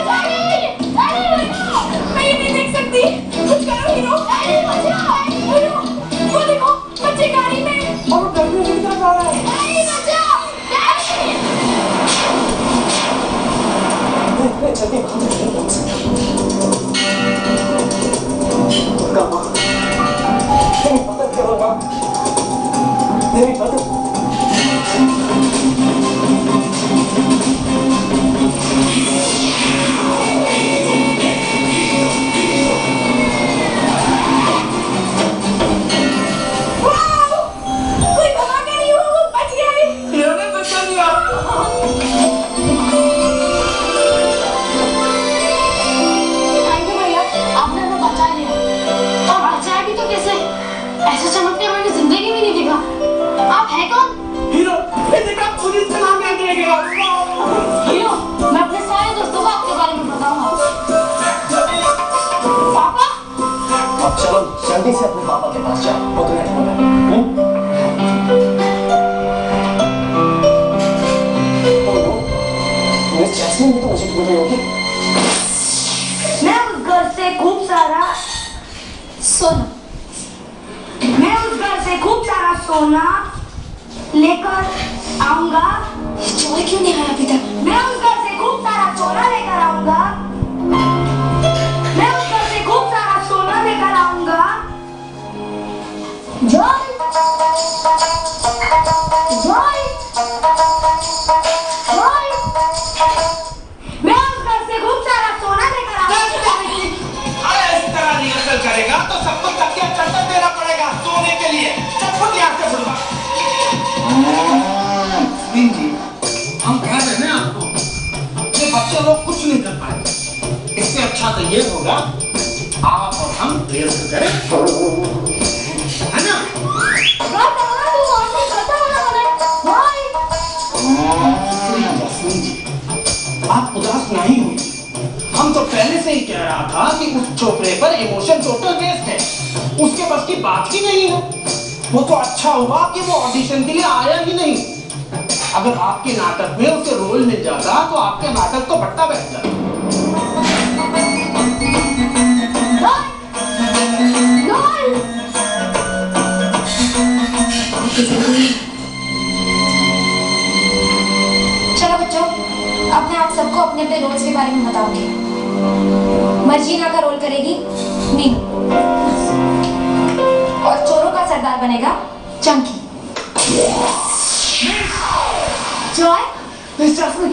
मैं ये नहीं देख सकती। कुछ करो हीरो। हीरो, वो देखो बच्चे गाड़ी में। और गर्मी की तरफ आ रहा है। जल्दी बाहर नहीं पहुंच सकता। माँ, मेरी मदद करो माँ, मेरी मदद। कोई धमाका नहीं हुआ, वो बच गए। हीरो ने बचा लिया। आपने हमें बचा लिया। और बचाया भी तो कैसे? ऐसा चमकते मैंने जिंदगी में नहीं देखा। आप है कौन? हीरो, देखा पुलिस का नाम याद रहेगा। हीरो, मैं अपने सारे दोस्तों को आपके बारे में बताऊंगा। पापा? अब चलो जल्दी से अपने पापा के पास जाओ, वो तुम्हें ढूंढ रहे हैं। मिस जैस्मिन भी तो मुझे ढूंढ रही होगी। मैं उस घर से खूब सारा सोना। मैं उस घर से खूब सारा सोना लेकर आऊंगा। जॉय क्यों नहीं आया अभी तक? मैं उस घर से खूब सारा सोना लेकर आऊंगा। मैं उस घर से खूब सारा सोना लेकर आऊंगा। जॉय, जॉय, जॉय, मैं उस घर से खूब सारा सोना लेकर आऊंगा। अरे इस तरह रिहर्सल करेगा तो सबको तकिया चट्टा देना पड़ेगा सोने के लिए। चप्पल यहाँ से बुलवा। जी, हम कह रहे हैं आपको, ये बच्चे लोग कुछ नहीं कर पाए। इससे अच्छा तो ये होगा आप और हम रिहर्सल करें, है ना? आप उदास नहीं हुई। हम तो पहले से ही कह रहा था कि उस छोकरे पर इमोशन टोटल वेस्ट है, उसके बस की बात ही नहीं है। वो तो अच्छा हुआ कि वो ऑडिशन के लिए आया ही नहीं। अगर आपके नाटक में उसे रोल मिल जाता तो आपके नाटक तो बट्टा बैठ जाता। चलो बच्चों, अपने आप सबको अपने अपने रोल्स के बारे में बताओगे। मर्जीना का रोल करेगी मीनू और चोरों का सरदार बनेगा Chunky. Joy, miss Jasmine,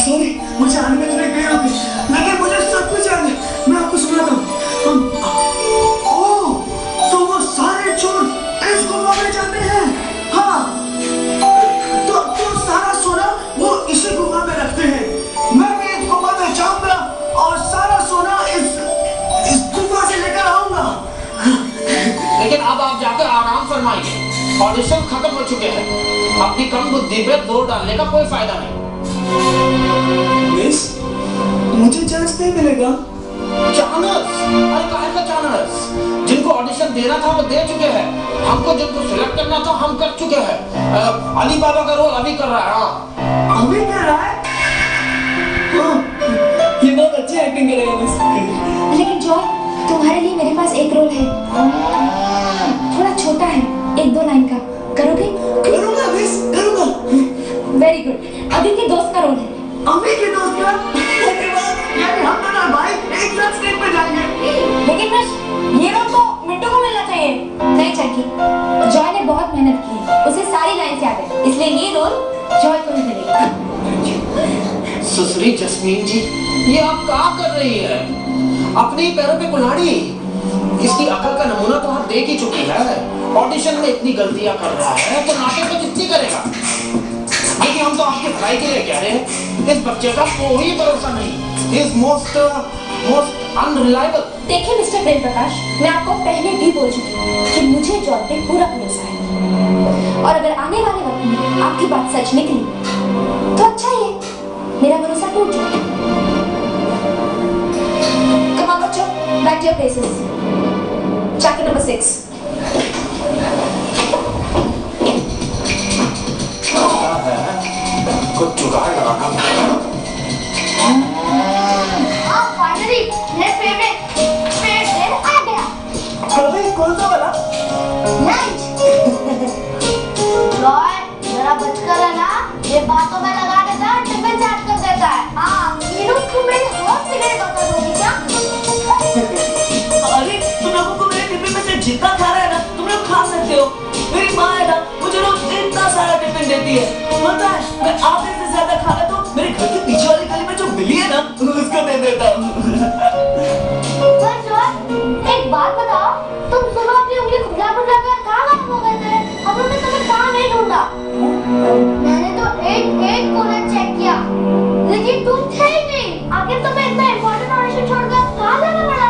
sorry, मुझे आने में थोड़ी देर हो गई, लेकिन मुझे सब कुछ याद है। मैं आपको सुनाता हूँ। ओह, तो वो सारे चोर इस गुफा में जाते हैं। हाँ, तो सारा सोना वो इसी गुफा में रखते हैं। मैं भी इस गुफा में जाऊंगा और सारा सोना इस गुफा से लेकर आऊंगा। लेकिन अब आप जाकर आराम फरमाइए, ऑडिशन खत्म हो चुके हैं। अपनी कम बुद्धि पे जोर डालने का कोई फायदा नहीं। मिस, मुझे चांस नहीं मिलेगा। चांस? अरे काहे का चांस? जिनको ऑडिशन देना था वो दे चुके हैं। हमको जिनको सिलेक्ट करना था हम कर चुके हैं। अली बाबा का रोल अभी कर रहा है। हाँ, अभी कर रहा है? हाँ, ये बहुत अच्छी एक्टिंग करेगा मिस। लेकिन जॉय, तुम्हारे लिए मेरे पास एक रोल है, थोड़ा छोटा है, 1-2 लाइन का। करोगे? करूंगा मिस, करूंगा। Very good. अभी के दोस्त का रोल है। अभी के दोस्त का? यानी हम दोनों भाई एक साथ स्टेज पे जाएंगे। लेकिन मिस, ये रोल तो मिंटू को मिलना चाहिए। नहीं चंकी, जॉय ने बहुत मेहनत की है, उसे सारी लाइन याद है, इसलिए ये रोल जॉय को ही मिलेगा। सुश्री जस्मीन जी, ये आप क्या कर रही है? अपने ही पैरों पे कुल्हाड़ी। इसकी अकल का नमूना तो आप देख ही चुकी है। ऑडिशन में इतनी गलतियां कर रहा है तो नाटक में कितनी करेगा? लेकिन हम तो आपकी भलाई के लिए कह रहे हैं, इस बच्चे का कोई भरोसा नहीं। He is most unreliable। देखिए मिस्टर प्रेम प्रकाश, मैं आपको पहले भी बोल चुकी हूँ कि मुझे जॉय पे पूरा भरोसा है, और अगर आने वाले वक्त में आपकी बात सच निकली तो अच्छा ही है, मेरा भरोसा टूट जाए। Come on बच्चों, back to your places। Chapter number 6। कुछ जुगाड़ लगाना पड़ेगा। लंच। रॉय जरा बचकर है ना, ये बातों में लगा देता है, टिफिन चाट कर देता है। हाँ मीनू, तुम मेरी हॉट सिगरेट बता दोगी क्या? अरे तुम लोगों को मेरे टिफिन में से जितना खाना है ना तुम लोग खा सकते हो। मेरी माँ है ना, मुझे रोज इतना सारा टिफिन देती है। पता है मैं आधे से ज्यादा खाना तो मेरे घर के पीछे वाली गली में जो बिल्ली है ना उसको दे देता हूँ। एक बात बताओ, तुम सुबह अपनी उंगली खुला कर कहाँ गायब हो गए थे? हम लोग ने तुम्हें कहाँ नहीं ढूंढा। मैंने तो एक कोना चेक किया, लेकिन तुम थे ही नहीं। आखिर तुम्हें इतना इम्पोर्टेंट ऑडिशन छोड़कर कहाँ जाना पड़ा?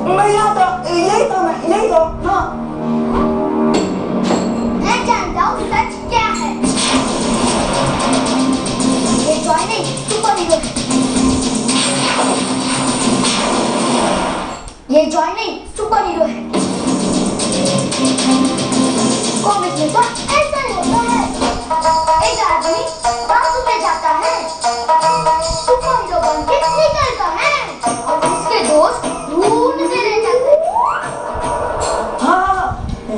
मैं यहाँ था, यही था। हाँ मैं जानता हूँ सच क्या है। ये जॉय नहीं, सुपर हीरो है। ये जॉय नहीं, सुपर हीरो है। कॉमिक्स में तो ऐसा ही होता है। एक आदमी रास्तों पे जाता है, सुपर हीरो बन के निकलता है और उसके दोस्त ढूंढते रह जाते हैं। हाँ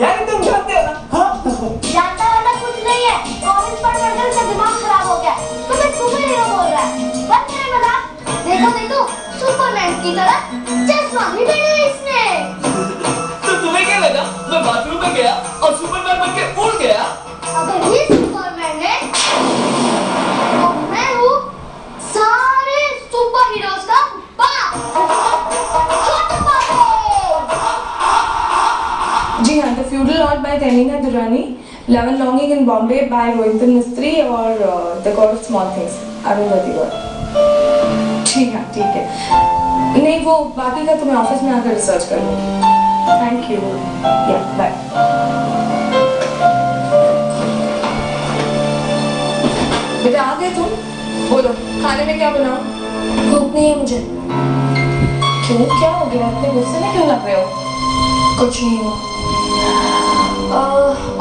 यार तुम जानते हो ना। हाँ जानता वाला कुछ नहीं है, कॉमिक्स पढ़ पढ़कर इसका दिमाग खराब हो गया। तुम्हें सुपर हीरो बोल रहा है, बंद करे मजाक। देखो सुपरमैन की तरह चश्मा भी पहना है इसने। तो तुम्हें क्या लगा मैं बाथरूम में गया और सुपरमैन बन के उड़ गया? अगर ये सुपरमैन है तो मैं हूँ सारे सुपर हीरोज का बाप, छोटा बाप। जी हाँ, the feudal lord by Tehmina Durrani, eleven longing in Bombay by Rohinton Mistry और the god of small things Arundhati Gaur. ठीक है। नहीं, वो बाकी का तुम्हें ऑफिस में आकर रिसर्च कर लो। थैंक यू, या बाय। बेटा आ गए तुम? बोलो खाने में क्या बनाऊं? भूख नहीं है मुझे। क्यों, क्या हो गया? इतने गुस्से में क्यों लग रहे हो? कुछ नहीं हुआ।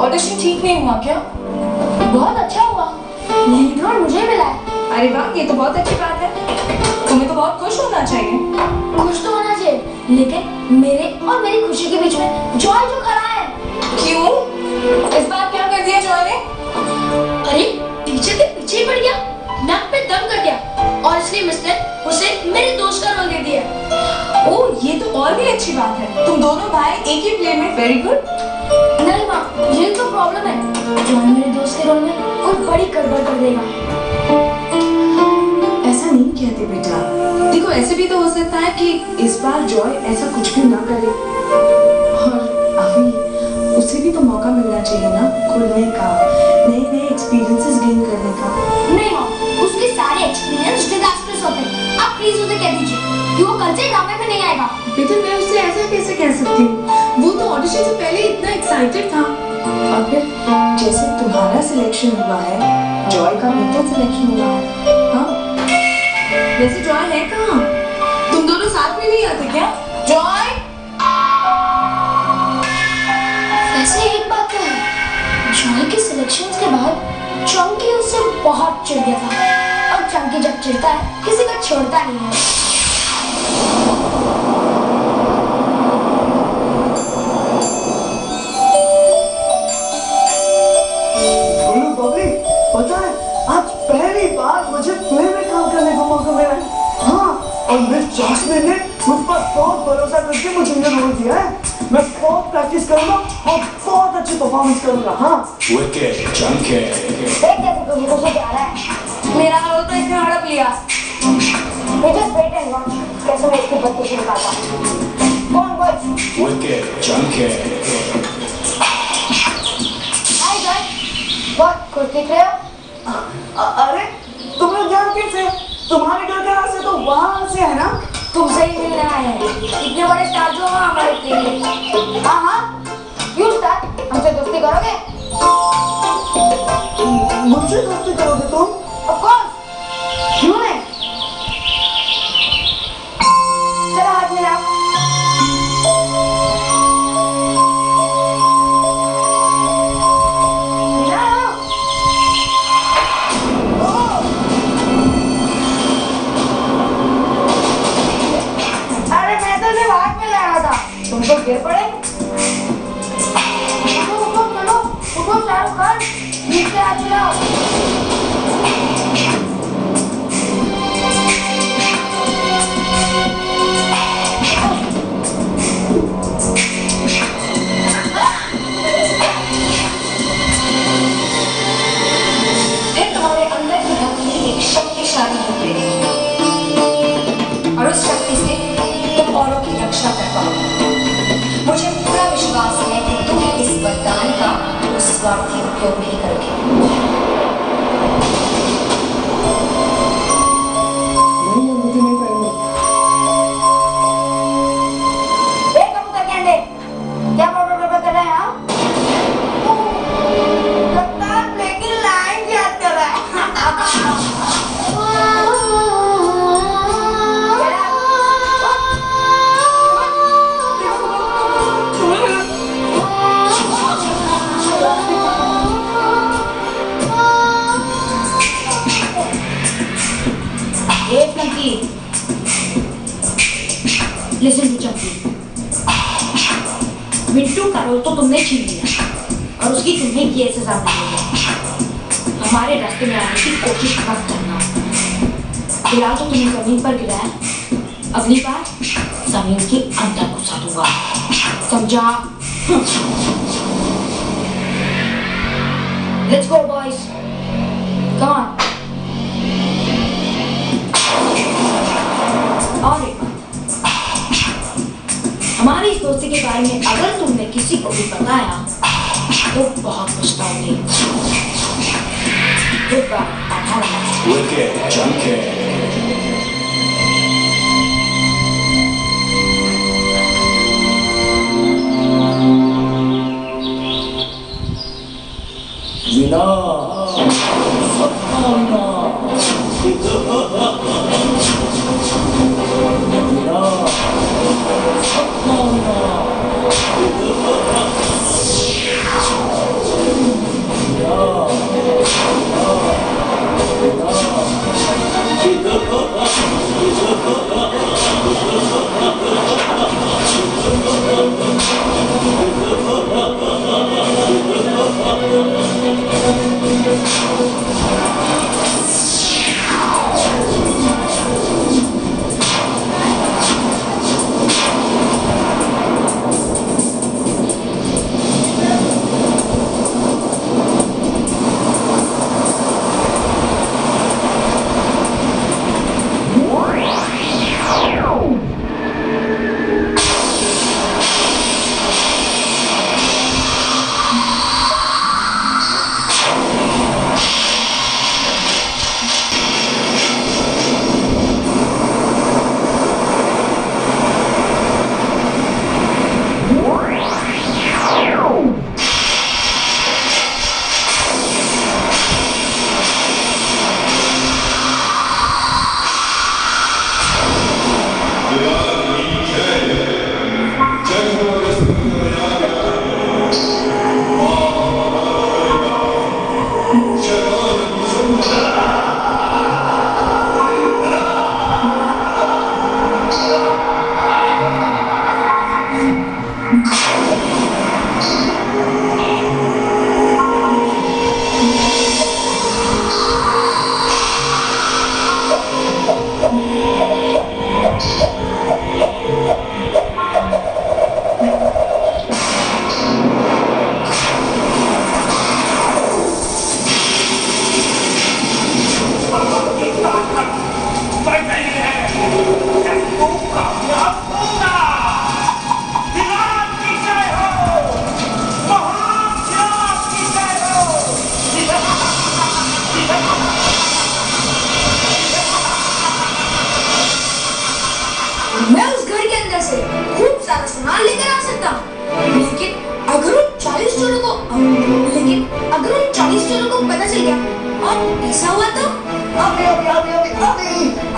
ऑडिशन ठीक नहीं हुआ क्या? बहुत अच्छा हुआ, लीड रोल मुझे मिला है। अरे वाह, ये तो बहुत अच्छी बात है। तुम्हें तो बहुत खुश होना चाहिए। खुश तो होना चाहिए, लेकिन मेरे और मेरी खुशी के बीच में जॉय जो खड़ा है। क्यों? इस बार क्या कर दिया जॉय ने? अरे टीचर के पीछे ही पड़ गया, नाक पे दम कर दिया और इसलिए मिस्टर उसे मेरे दोस्त का रोल दे दिया। ओह, ये तो और भी अच्छी बात है। तुम दोनों भाई एक ही प्ले में, वेरी गुड। नहीं माँ, ये तो प्रॉब्लम है। जॉय मेरे दोस्त के रोल में कोई बड़ी गड़बड़ कर देगा। ऐसा नहीं कहते बेटा। देखो, ऐसे भी तो हो सकता है कि इस बार जॉय ऐसा कुछ भी ना करे, और अभी उसे भी तो मौका मिलना चाहिए ना, खुलने का, नए एक्सपीरियंसेस गेन करने का। नहीं माँ, उसके सारे एक्सपीरियंस डिजास्टर्स होते हैं। आप प्लीज उसे कह दीजिए कि वो कल से ड्रामे में नहीं आएगा। बेटा, मैं उससे ऐसा कैसे कह सकती हूँ? वो तो ऑडिशन से पहले इतना एक्साइटेड था। और फिर जैसे तुम्हारा सिलेक्शन हुआ है, जॉय का भी तो सिलेक्शन हुआ है। हाँ, वैसे जॉय है कहाँ? तुम दोनों साथ में नहीं आते क्या? जॉय! वैसे एक बात है, जॉय के सिलेक्शंस के बाद चंकी उससे बहुत चिढ़ गया था, और चंकी जब चिढ़ता है किसी का छोड़ता नहीं है। बोलो बबली, पता है आज पहली बार मुझे प्ले में काम करने का मौका मिला है। हाँ, और मिस जैस्मिन ने मुझ पर बहुत भरोसा करके मुझे ये रोल दिया है। मैं बहुत प्रैक्टिस करूंगा और बहुत अच्छी परफॉर्मेंस करूंगा। हाँ Wicked Junkie. देख कैसे तुझे खुशी आ रहा है। मेरा रोल तो इसने हड़प लिया। ये just wait and watch, कैसे मैं इसकी बत्ती निकालता हूँ। Come on boys। Wicked Junkie. Hi Joy, बहुत खुश दिख रहे हो। अरे तुम लोग यहाँ कैसे? तुम्हारे घर का रास्ता तो वहाँ से है ना? तुमसे ही मिलने आए हैं। इतने बड़े स्टार जो हैं हमारे लिए। हाँ, क्यों स्टार, हमसे दोस्ती करोगे? मुझसे दोस्ती करोगे तुम? Of course, क्यों नहीं? चलो हाथ मिलाओ। मिलाओ। अरे मैं तो सिर्फ हाथ मिला रहा था, तुम तो गिर पड़े। लिसन टू चंपी, मिंटू का रोल तो तुमने छीन लिया और उसकी तुम्हें ये सजा मिलेगी। हमारे रास्ते में आने की कोशिश मत करना। फिलहाल तो तुम्हें जमीन पर गिराया, अगली बार जमीन के अंदर घुसा दूंगा, समझा? Let's go boys, come on। और एक बात, हमारी इस दोस्ती के बारे में अगर तुमने किसी को भी बताया तो बहुत पछताओगे। Goodbye, Wicked Junkie. Veena, सत्ताना, Veena, सत्ताना, मैं उस घर के अंदर से खूब सारा सामान लेकर आ सकता हूँ, लेकिन अगर उन 40 चोरों को पता चल गया और ऐसा हुआ तो?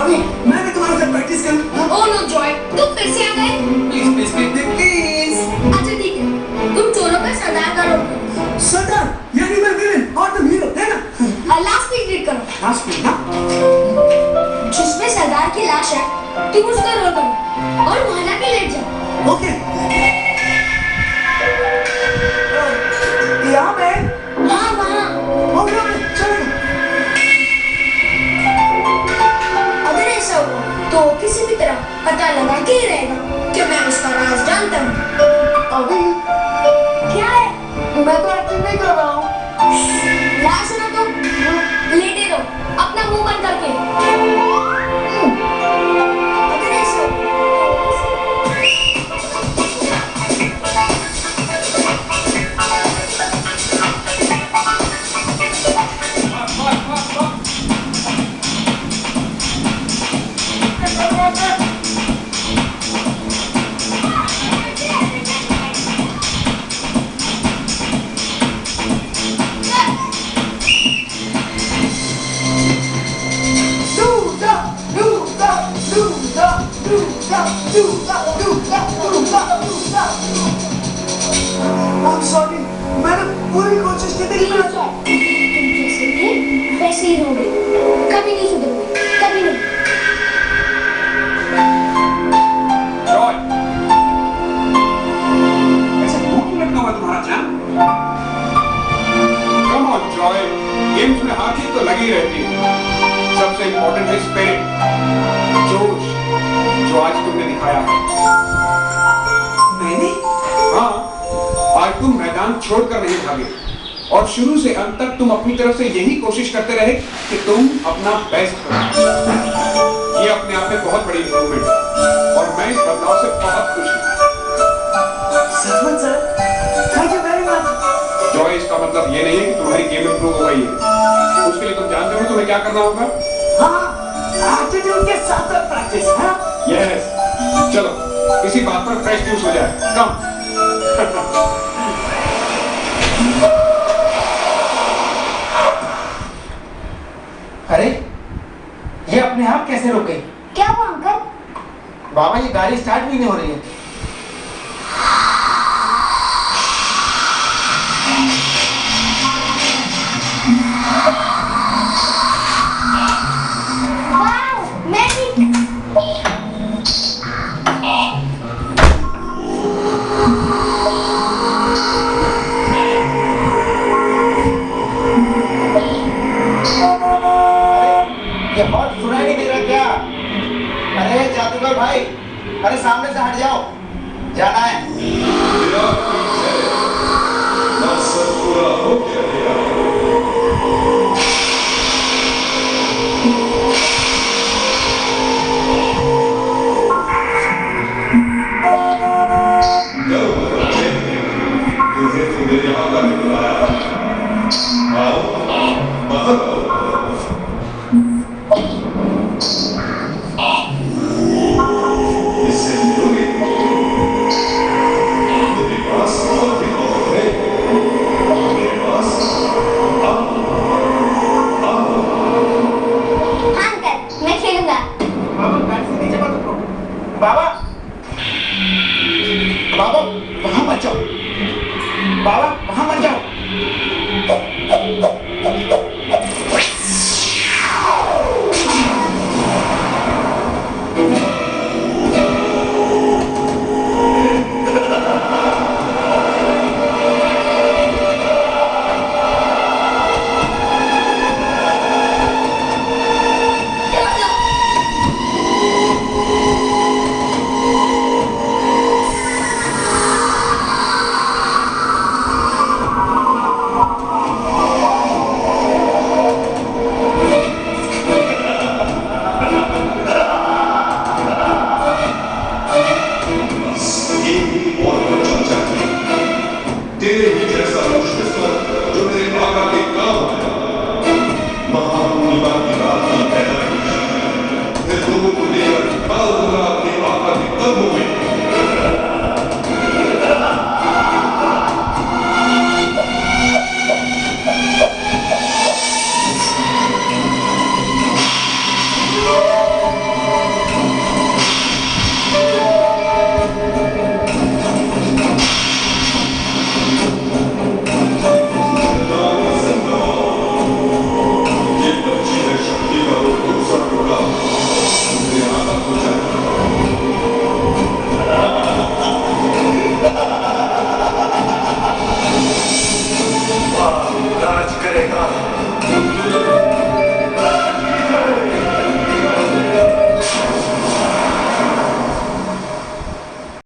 अभी मैं भी तुम्हारे साथ प्रैक्टिस करूँ। ओह नो जॉय, तुम फिर से आ गए? प्लीज। अच्छा ठीक है, तुम चोरों पर सरदार का रोल करो। सरदार, यानी मैं विलेन और तुम हीरो, है ना? लास्ट पीक रीड करो, लास्ट पीक ना? जिसमें सरदार की लाश है, तुम उसका रोल करो और वहां जाके लेट जाओ। ओके। यहाँ पे? हाँ वहाँ। ओके चलेगा। अगर ऐसा हुआ तो किसी भी तरह पता लगा के ही रहेगा कि मैं उसका राज जानता हूँ। अभी क्या है? मैं तो एक्टिंग नहीं कर रहा हूँ। लाश सुना तो लेटे रहो, अपना मुंह बंद करके। अगर ऐसा I'm sorry, मैंने पूरी कोशिश की थी। तुम जैसे थे वैसे ही रहोगे, कभी नहीं सुधरोगे, कभी नहीं। जॉय, लगी रहती है। सबसे इम्पोर्टेंट है स्पिरिट, जोश, जो आज तुमने दिखाया है। मैंने? हाँ, आज तुम मैदान छोड़कर नहीं भागे और शुरू से अंत तक तुम अपनी तरफ से यही कोशिश करते रहे कि तुम अपना बेस्ट करो। ये अपने आप में बहुत बड़ी इम्प्रूवमेंट है और मैं इस बदलाव से बहुत खुश हूँ। सचमुच sir, thank you very much. Joy, इसका मतलब ये नहीं है कि तुम्हारी गेम इंप्रूव हो गई है। उसके लिए तुम जानते हो तुम्हें क्या करना होगा? हाँ, एटीट्यूड के साथ साथ प्रैक्टिस, हाँ? यस, चलो इसी बात पर फ्रेश न्यूज हो जाए। कम। अरे ये अपने आप कैसे रुक गई? क्या हुआ अंकल? बाबा, ये गाड़ी स्टार्ट भी नहीं हो रही है। Wow, magic! ये हॉर्न सुनाई नहीं दे रहा क्या? अरे जादूगर भाई, अरे सामने से हट जाओ, जाना है।